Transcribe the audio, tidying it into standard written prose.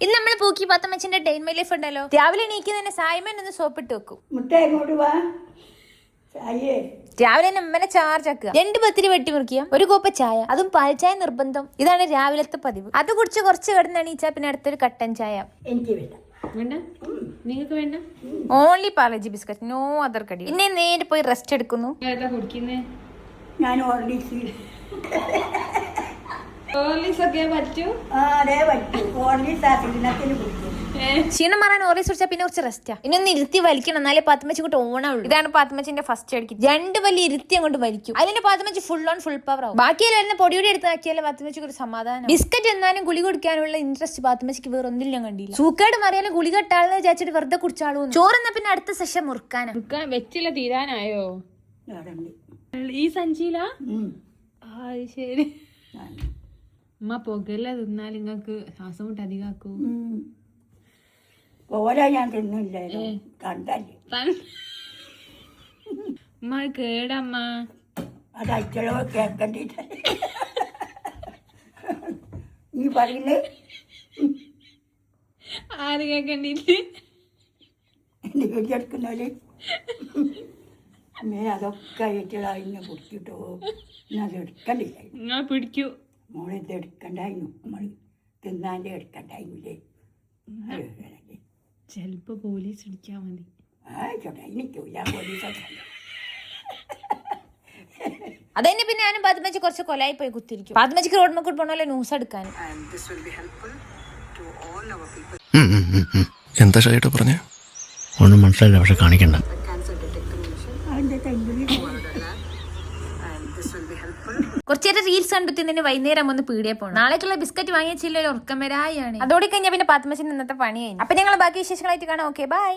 ഇന്ന് നമ്മൾ പൂക്കി പാത്തമ്മച്ചിന്റെ Dain my life ഉണ്ടല്ലോ. രാവിലെ എണീക്കുന്നതിന് സായ്മൻ ഒന്ന് സോപ്പിട്ട് വെക്കും. രാവിലെ തന്നെ അമ്മനെ ചാർജ് ആക്കുക. 2 പത്തിരി വെട്ടി മുറിക്കുക, 1 കോപ്പ ചായ, അതും പാൽ ചായ നിർബന്ധം. ഇതാണ് രാവിലത്തെ പതിവ്. അത് കുടിച്ച് കുറച്ച് കിടന്ന് എണീച്ചാ പിന്നെ അടുത്തൊരു കട്ടൻ ചായ. എനിക്ക് വേണ്ട, നിങ്ങൾക്ക് വേണ്ട, only Parle G biscuit, no other കടി. പിന്നെ നേരെ പോയി റെസ്റ്റ് എടുക്കുന്നു. ഞാൻ ക്ഷീണം മാറാൻ ഓറീസ് കുടിച്ചാൽ പിന്നെ കുറച്ച് റെസ്റ്റാ. ഇനൊന്ന് ഇരുത്തി വലിക്കണം, എന്നാലേ പാത്തമ്മച്ചി കൊണ്ട് ഓണുള്ളൂ. ഇതാണ് പാത്തമ്മച്ചിന്റെ ഫസ്റ്റ് അടിക്കും. 2 വലിയ ഇരുത്തി അങ്ങോട്ട് വലിക്കും. അതിന്റെ പാത്തമ്മച്ചി ഫുൾ ഓൺ ഫുൾ പവർ ആവും. ബാക്കിയെല്ലാം പൊടിയോടെ എടുത്ത് ആക്കിയാലേ പാത്തമ്മച്ചിക്ക് ഒരു സമാധാനം. ബിസ്ക്കറ്റ് എന്നാലും ഗുളി കുടിക്കാനുള്ള ഇൻട്രസ്റ്റ് പാത്തമ്മച്ചിക്ക് വേറെ ഒന്നും ഞാൻ കണ്ടില്ല. സൂക്കേട് മാറിയാലും ഗുളി കെട്ടാളെന്ന് വിചാരിച്ചിട്ട് വെറുതെ കുടിച്ചാളൂ. ചോറെന്നാ പിന്നെ അടുത്ത സെഷൻ മുറുക്കാനാ വെച്ചില്ല. തീരാനായോ ഈ സഞ്ചിയിലാ? ശരി. അമ്മ പുകയില തിന്നാൽ നിങ്ങക്ക് ശ്വാസം മുട്ട് അധികാക്കൂ. ഓരോ ഞാൻ തിന്നില്ല, കണ്ടല്ലേ അമ്മ കേടമ്മ. അത് അച്ഛനോ കേൾക്കണ്ടിട്ട നീ പറയുന്നത്. ആര് കേക്കണ്ടിട്ട്? എന്റെ വീട്ടിലെടുക്കുന്നവര് അമ്മേ അതൊക്കെ ഏറ്റളായിന്ന് കുടിച്ചിട്ടോ, അത് എടുക്കണ്ടില്ല. നിങ്ങൾ പിടിക്കൂ മോളെ. ഇത് എടുക്കണ്ടായിരുന്നു, നമ്മൾ തിന്നാൻ്റെ എടുക്കണ്ടായിരുന്നില്ലേ? ചെലപ്പോ പോലീസ് ഇടിക്കാൻ മതി. അതന്നെ. പിന്നെ ഞാനും പാത്തമ്മച്ചി കുറച്ച് കൊലായി പോയി കുത്തിരിക്കും. പാത്തമ്മച്ചിക്ക് റോഡ് മക്കൂട്ട് പോണല്ലോ ന്യൂസ് എടുക്കാൻ. എന്താ ഷൈട്ട് പറഞ്ഞേ? ഒന്നും മനസ്സിലായില്ല, പക്ഷെ കാണിക്കണ്ട. കുറച്ചേരം റീൽസ് കണ്ടിട്ട് വൈകുന്നേരം ഒന്ന് പീടിയെ പോകണം. നാളേക്കുള്ള ബിസ്ക്കറ്റ് വാങ്ങിച്ചില്ല, ഉറക്കം വരായാണ്. അതോടെ കഴിഞ്ഞാൽ പിന്നെ പാത്തമ്മച്ചിന്റെ ഇന്നത്തെ പണി കഴിഞ്ഞു. അപ്പൊ ഞങ്ങൾ ബാക്കി വിശേഷങ്ങളായിട്ട് കാണാം. Okay, by.